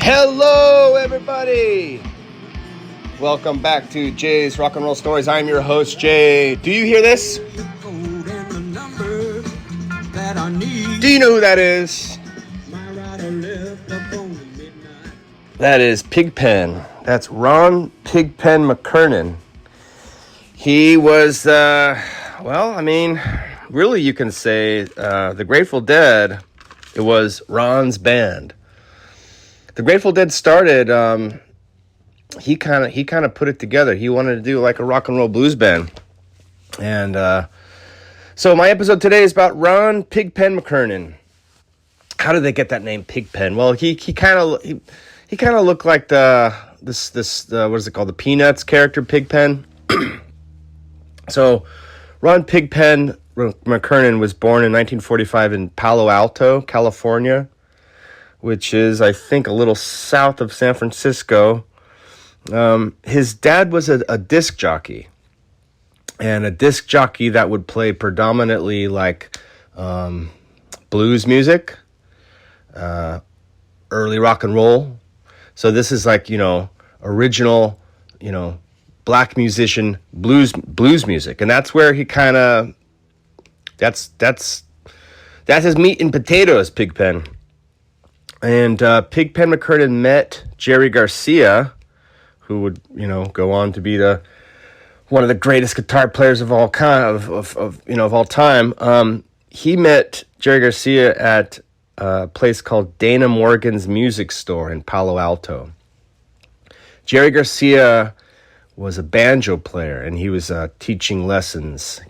Hello, everybody! Welcome back to Jay's Rock and Roll Stories. I'm your host, Jay. Do you hear this? Do you know who that is? That is Pigpen. That's Ron Pigpen McKernan. He was, really you can say the Grateful Dead, it was Ron's band. The Grateful Dead started, he kind of put it together. He wanted to do like a rock and roll blues band. And so my episode today is about Ron Pigpen McKernan. How did they get that name Pigpen? Well, he kind of looked like this what is it called? The Peanuts character Pigpen. So Ron Pigpen McKernan was born in 1945 in Palo Alto, California, which is, I think, a little south of San Francisco. His dad was a disc jockey, and a disc jockey that would play predominantly like blues music, early rock and roll. So this is like, original, black musician blues music, and that's where he kind of that's his meat and potatoes, Pigpen. And Pigpen McKernan met Jerry Garcia, who would, go on to be one of the greatest guitar players of all time. He met Jerry Garcia at a place called Dana Morgan's Music Store in Palo Alto. Jerry Garcia was a banjo player, and he was giving lessons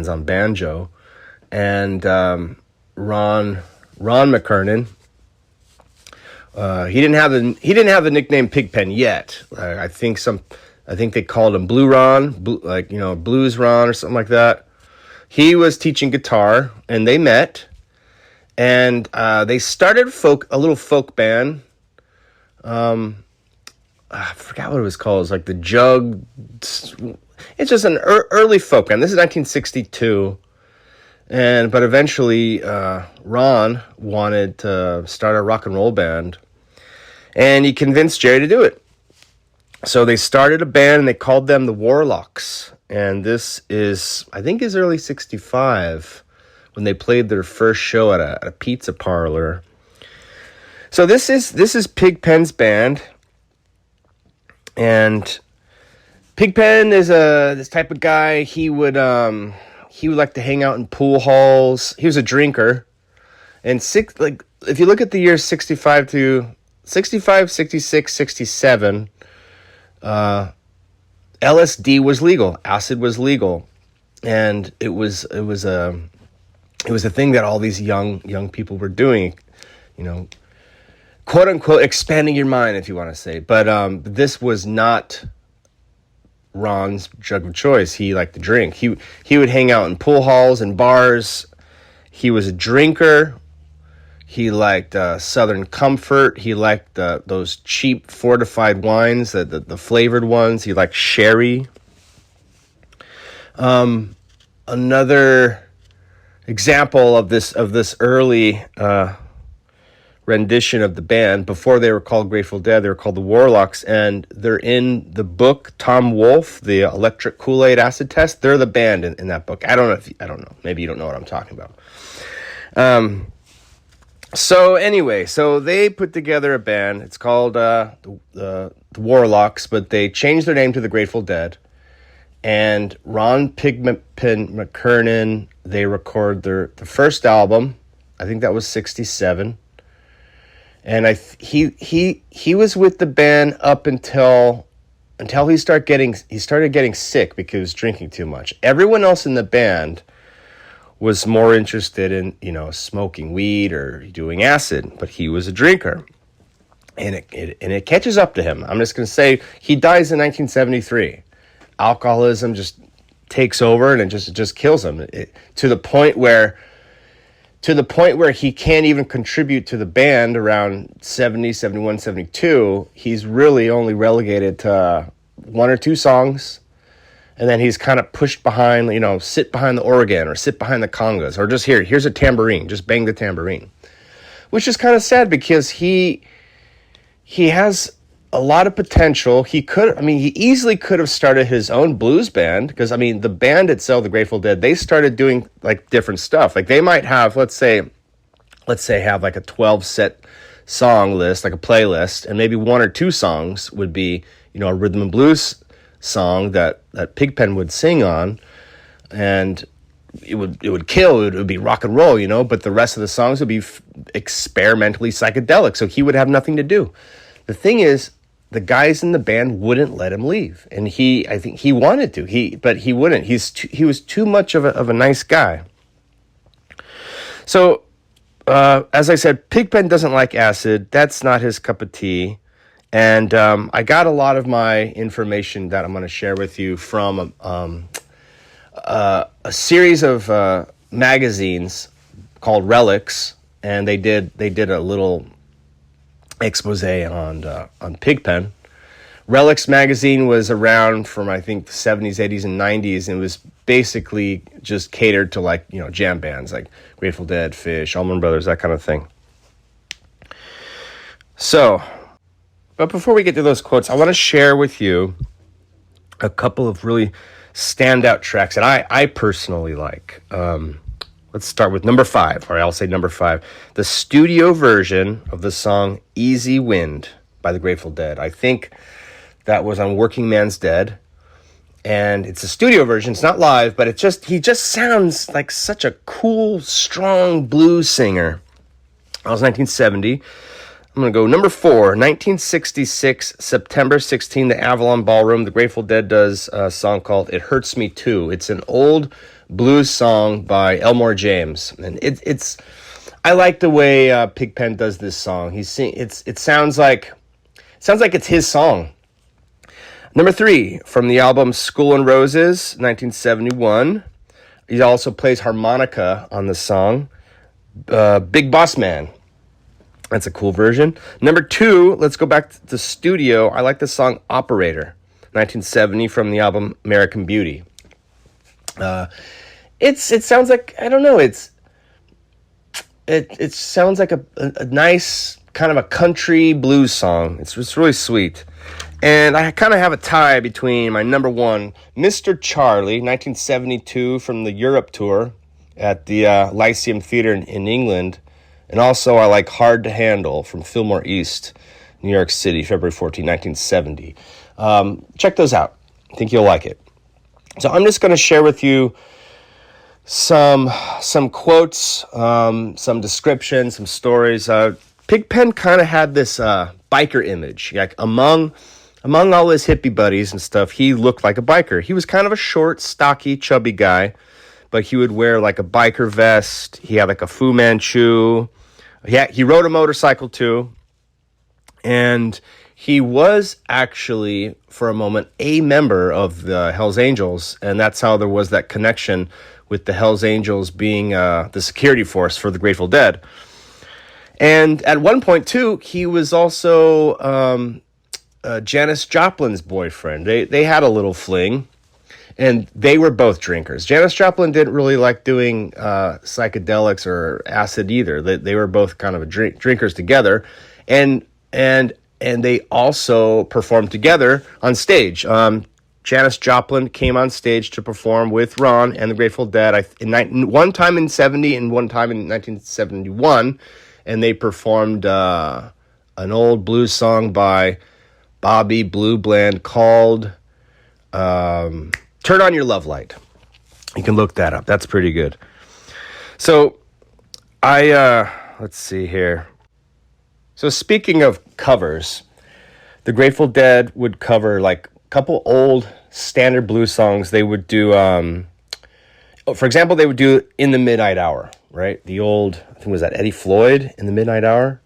on banjo. And Ron McKernan. He didn't have the nickname Pigpen yet. I think they called him Blue Ron, Blues Ron or something like that. He was teaching guitar, and they met, and they started a little folk band. I forgot what it was called. It was like the Jug. It's just an early folk band. This is 1962. But eventually, Ron wanted to start a rock and roll band, and he convinced Jerry to do it. So they started a band, and they called them the Warlocks. And this is, I think, is early '65 when they played their first show at a pizza parlor. So this is Pigpen's band, and Pigpen is this type of guy. He would like to hang out in pool halls. He was a drinker. And if you look at the years 65, 66, 67, LSD was legal. Acid was legal. And it was a thing that all these young people were doing, quote unquote expanding your mind, if you want to say. But this was not Ron's drug of choice. He liked to drink. He would hang out in pool halls and bars. He was a drinker. He liked Southern Comfort. He liked those cheap fortified wines, the flavored ones. He liked sherry. Another example of this early rendition of the band, before they were called Grateful Dead, they were called the Warlocks, and they're in the book Tom Wolfe, the Electric Kool-Aid Acid Test. They're the band in that book. I don't know. Maybe you don't know what I'm talking about. So they put together a band. It's called the Warlocks, but they changed their name to the Grateful Dead. And Ron Pigpen McKernan, they record the first album. I think that was '67. And he was with the band up until he started getting sick because he was drinking too much. Everyone else in the band was more interested in smoking weed or doing acid, but he was a drinker, and it catches up to him. I'm just gonna say he dies in 1973. Alcoholism just takes over, and it just kills him to the point where he can't even contribute to the band around 70, 71, 72. He's really only relegated to one or two songs, and then he's kind of pushed behind, sit behind the organ or sit behind the congas, or just here's a tambourine, just bang the tambourine, which is kind of sad because he he has a lot of potential. He easily could have started his own blues band because, I mean, the band itself, the Grateful Dead, they started doing like different stuff. Like they might have, let's say have like a 12 set song list, like a playlist, and maybe one or two songs would be, a rhythm and blues song that Pigpen would sing on, and it would kill. It would be rock and roll, but the rest of the songs would be experimentally psychedelic, so he would have nothing to do. The thing is, the guys in the band wouldn't let him leave, and I think he wanted to, but he wouldn't. He was too much of a nice guy. So, as I said, Pigpen doesn't like acid. That's not his cup of tea. And I got a lot of my information that I'm going to share with you from a series of magazines called Relics, and they did a little expose on Pigpen. Relics magazine was around from, I think, the 70s, 80s, and 90s, and it was basically just catered to, like, jam bands like Grateful Dead, Fish, Allman Brothers, that kind of thing. So, but before we get to those quotes, I want to share with you a couple of really standout tracks that I personally like. Let's start with number 5, or I'll say number 5, the studio version of the song Easy Wind by the Grateful Dead. I think that was on Working Man's Dead, and it's a studio version. It's not live, but he just sounds like such a cool, strong blues singer. That was 1970. I'm going to go number 4, 1966, September 16, the Avalon Ballroom. The Grateful Dead does a song called It Hurts Me Too. It's an old blues song by Elmore James, and I like the way Pigpen does this song. It sounds like it's his song. Number 3, from the album School and Roses, 1971. He also plays harmonica on the song, Big Boss Man. That's a cool version. Number 2, let's go back to the studio. I like the song Operator, 1970, from the album American Beauty. It sounds like, I don't know, it sounds like a nice kind of a country blues song. It's really sweet. And I kind of have a tie between my number 1, Mr. Charlie, 1972, from the Europe tour at the Lyceum Theatre in England. And also I like Hard to Handle from Fillmore East, New York City, February 14, 1970. Check those out. I think you'll like it. So I'm just going to share with you some quotes, some descriptions, some stories. Pigpen kind of had this biker image. Like among all his hippie buddies and stuff, he looked like a biker. He was kind of a short, stocky, chubby guy, but he would wear like a biker vest. He had like a Fu Manchu. He rode a motorcycle too. And he was actually, for a moment, a member of the Hells Angels. And that's how there was that connection with the Hells Angels being the security force for the Grateful Dead. And at one point, too, he was also Janis Joplin's boyfriend. They had a little fling, and they were both drinkers. Janis Joplin didn't really like doing psychedelics or acid either. They were both kind of drinkers together, and they also performed together on stage. Janis Joplin came on stage to perform with Ron and the Grateful Dead one time in 70 and one time in 1971, and they performed an old blues song by Bobby Blue Bland called Turn On Your Love Light. You can look that up. That's pretty good. So let's see here. So speaking of covers, the Grateful Dead would cover like a couple old standard blues songs. They would do, for example, they would do In the Midnight Hour, right? The old, I think was that Eddie Floyd, In the Midnight Hour?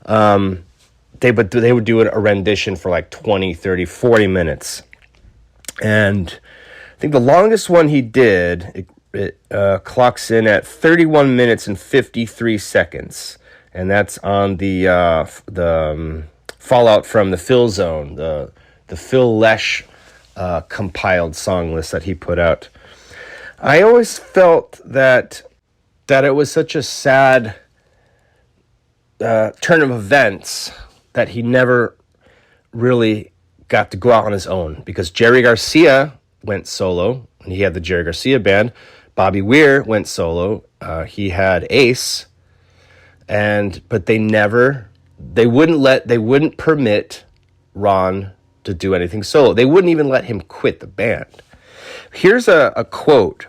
They would do a rendition for like 20, 30, 40 minutes. And I think the longest one he did, it clocks in at 31 minutes and 53 seconds. And that's on the Fallout from the Phil Zone, the Phil Lesh compiled song list that he put out. I always felt that it was such a sad turn of events that he never really got to go out on his own, because Jerry Garcia went solo and he had the Jerry Garcia band. Bobby Weir went solo. He had Ace, but they wouldn't permit Ron to do anything solo. They wouldn't even let him quit the band. Here's a quote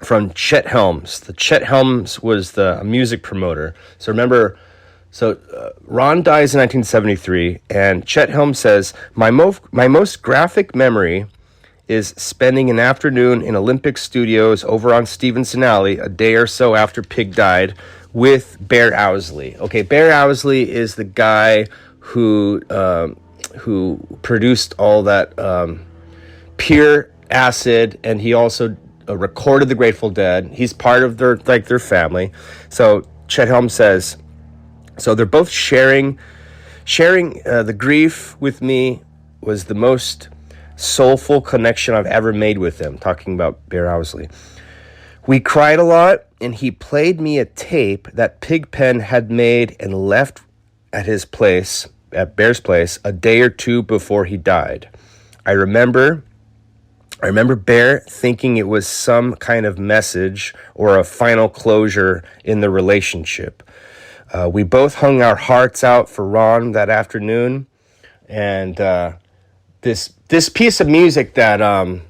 from Chet Helms. Chet Helms was the music promoter. So remember, Ron dies in 1973, and Chet Helms says, my most graphic memory is spending an afternoon in Olympic Studios over on Stevenson Alley a day or so after Pig died with Bear Owsley. Okay, Bear Owsley is the guy who produced all that Pure Acid, and he also recorded the Grateful Dead. He's part of their family. So Chet Helms says, so they're both sharing the grief with me was the most soulful connection I've ever made with them, talking about Bear Owsley. We cried a lot, and he played me a tape that Pigpen had made and left at his place, at Bear's place, a day or two before he died. I remember Bear thinking it was some kind of message or a final closure in the relationship. We both hung our hearts out for Ron that afternoon, and this piece of music that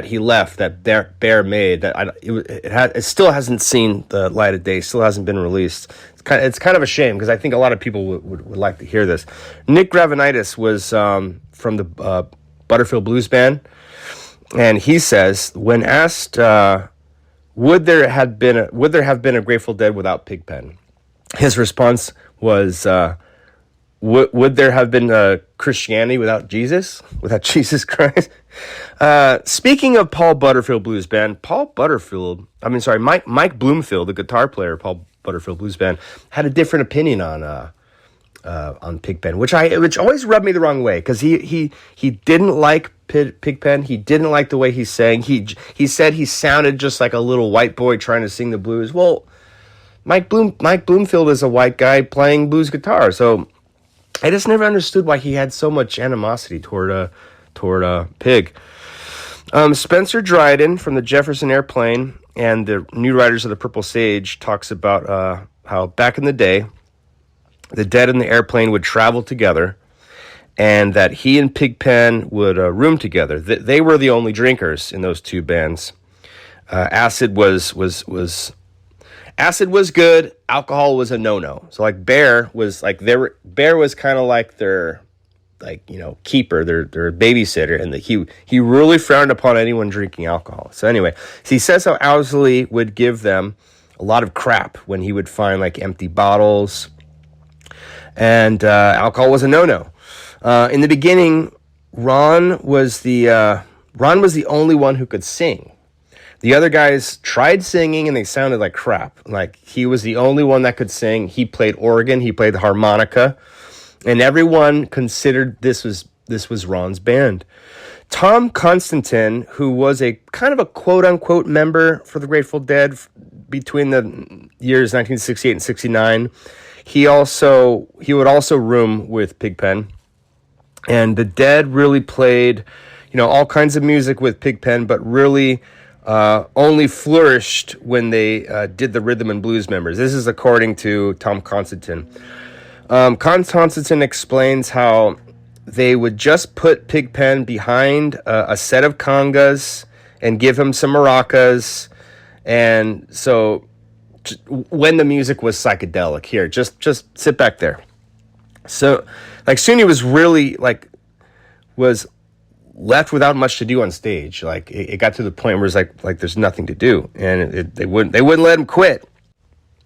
he left, that Bear made, it still hasn't seen the light of day, still hasn't been released. It's kind of a shame, because I think a lot of people would like to hear this. Nick Gravenitis was from the Butterfield Blues Band, and he says, when asked would there have been a Grateful Dead without Pigpen, his response was, would there have been Christianity without Jesus Christ? Speaking of Paul Butterfield Blues Band, Mike Bloomfield, the guitar player, Paul Butterfield Blues Band, had a different opinion on Pigpen, which always rubbed me the wrong way, because he didn't like Pigpen. He didn't like the way he sang. He said he sounded just like a little white boy trying to sing the blues. Well, Mike Bloomfield is a white guy playing blues guitar, so I just never understood why he had so much animosity toward Pig. Spencer Dryden from the Jefferson Airplane and the New Riders of the Purple Sage talks about how back in the day, the Dead and the Airplane would travel together, and that he and Pigpen would room together. They were the only drinkers in those two bands. Acid was good. Alcohol was a no-no. So Bear was kind of like their keeper, their babysitter, and he really frowned upon anyone drinking alcohol. So anyway, he says how Owsley would give them a lot of crap when he would find empty bottles, and alcohol was a no-no. In the beginning, Ron was the only one who could sing. The other guys tried singing, and they sounded like crap. He was the only one that could sing. He played organ, he played the harmonica, and everyone considered this was Ron's band. Tom Constantine, who was a kind of a quote-unquote member for the Grateful Dead between the years 1968 and 69, he would also room with Pigpen. And the Dead really played, all kinds of music with Pigpen, but really only flourished when they did the rhythm and blues members. This is according to Tom Constantine. Constantine explains how they would just put Pigpen behind a set of congas and give him some maracas, and so when the music was psychedelic, here, just sit back there. So, Suni was really was left without much to do on stage. It got to the point where it's there's nothing to do, and they wouldn't let him quit.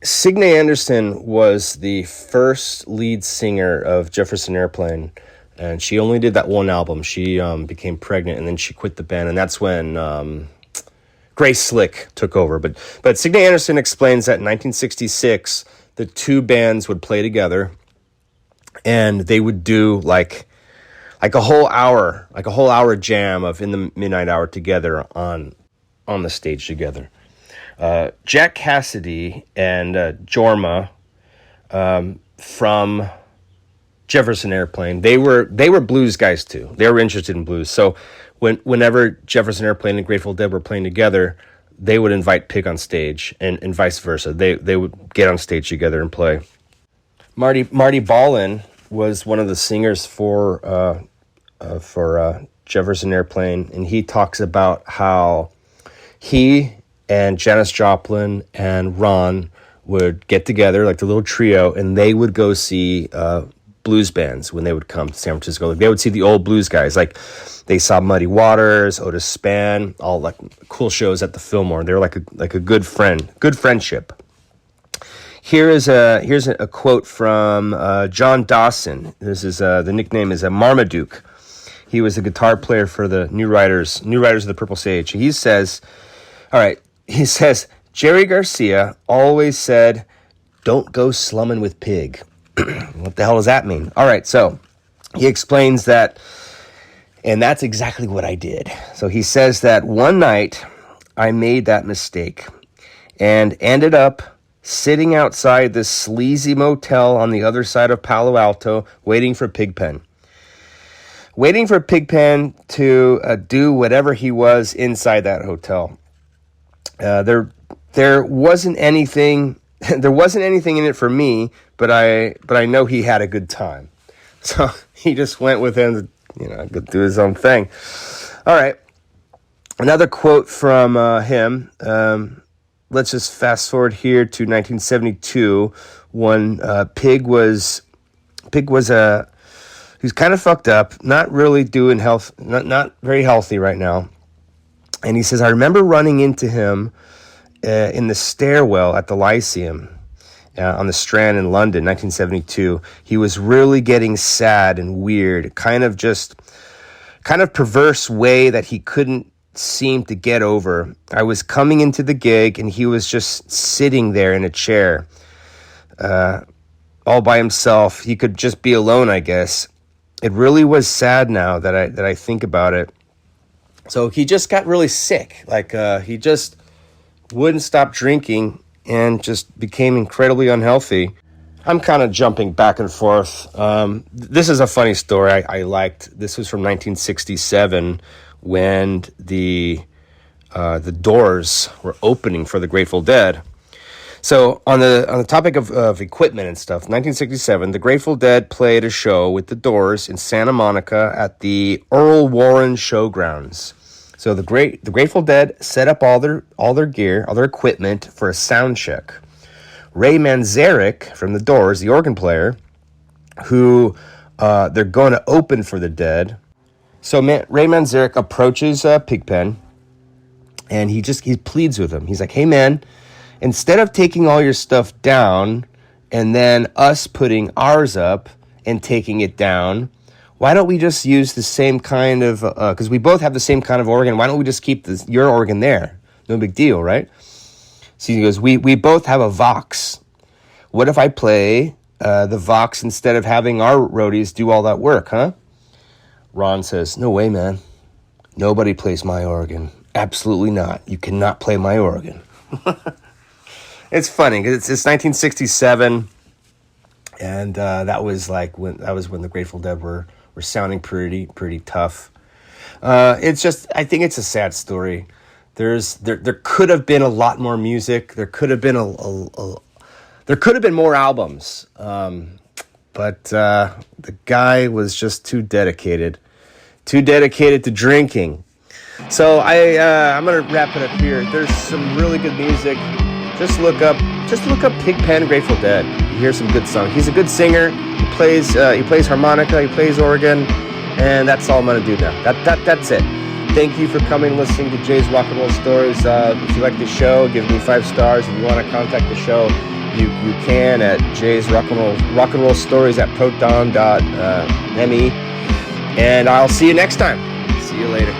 Signe Anderson was the first lead singer of Jefferson Airplane, and she only did that one album. She became pregnant, and then she quit the band, and that's when Grace Slick took over. But Signe Anderson explains that in 1966, the two bands would play together, and they would do a whole hour jam of In the Midnight Hour together on the stage together. Jack Cassidy and Jorma from Jefferson Airplane. They were blues guys too. They were interested in blues. So whenever Jefferson Airplane and Grateful Dead were playing together, they would invite Pig on stage, and vice versa. They would get on stage together and play. Marty Ballin was one of the singers for Jefferson Airplane, and he talks about how he and Janis Joplin and Ron would get together, like the little trio, and they would go see blues bands when they would come to San Francisco. Like, they would see the old blues guys. Like, they saw Muddy Waters, Otis Spann, all like cool shows at the Fillmore. They were like a good friendship. Here's a quote from John Dawson. This is the nickname is Marmaduke. He was a guitar player for the New Riders of the Purple Sage. He says, Jerry Garcia always said, "Don't go slumming with Pig." What the hell does that mean? All right, so he explains that, and that's exactly what I did. So he says that one night I made that mistake and ended up sitting outside this sleazy motel on the other side of Palo Alto waiting for Pigpen. Waiting for Pigpen to do whatever he was inside that hotel. There wasn't anything in it for me, but I know he had a good time. So he just went with him to, do his own thing. All right. Another quote from him. Let's just fast forward here to 1972 when Pig was he's kind of fucked up, not really doing not very healthy right now. And he says, I remember running into him in the stairwell at the Lyceum on the Strand in London, 1972. He was really getting sad and weird, kind of perverse way that he couldn't seem to get over. I was coming into the gig and he was just sitting there in a chair, all by himself. He could just be alone, I guess. It really was sad now that I think about it. So he just got really sick. Like he just wouldn't stop drinking and just became incredibly unhealthy. I'm kind of jumping back and forth. This is a funny story I liked. This was from 1967 when the doors were opening for the Grateful Dead. So on the topic of equipment and stuff, 1967, the Grateful Dead played a show with the Doors in Santa Monica at the Earl Warren Showgrounds. So the Grateful Dead set up all their gear, all their equipment for a sound check. Ray Manzarek from the Doors, the organ player, who they're going to open for the Dead. So Ray Manzarek approaches Pigpen, and he pleads with him. He's like, "Hey man, instead of taking all your stuff down and then us putting ours up and taking it down, why don't we just use the same kind of, because we both have the same kind of organ, why don't we just keep your organ there? No big deal, right?" So he goes, we both have a Vox. What if I play the Vox instead of having our roadies do all that work, huh? Ron says, "No way, man. Nobody plays my organ. Absolutely not. You cannot play my organ." It's funny because it's 1967, and that was when the Grateful Dead were sounding pretty tough. It's just, I think it's a sad story. There could have been a lot more music. There could have been there could have been more albums. But the guy was just too dedicated to drinking. So I'm gonna wrap it up here. There's some really good music. Just look up Pigpen Grateful Dead. You hear some good songs. He's a good singer. He plays harmonica. He plays organ, and that's all I'm gonna do now. That's it. Thank you for coming and listening to Jay's Rock and Roll Stories. If you like the show, give me 5 stars. If you want to contact the show, you can at Jay's Rock and Roll Stories at proton.me. And I'll see you next time. See you later.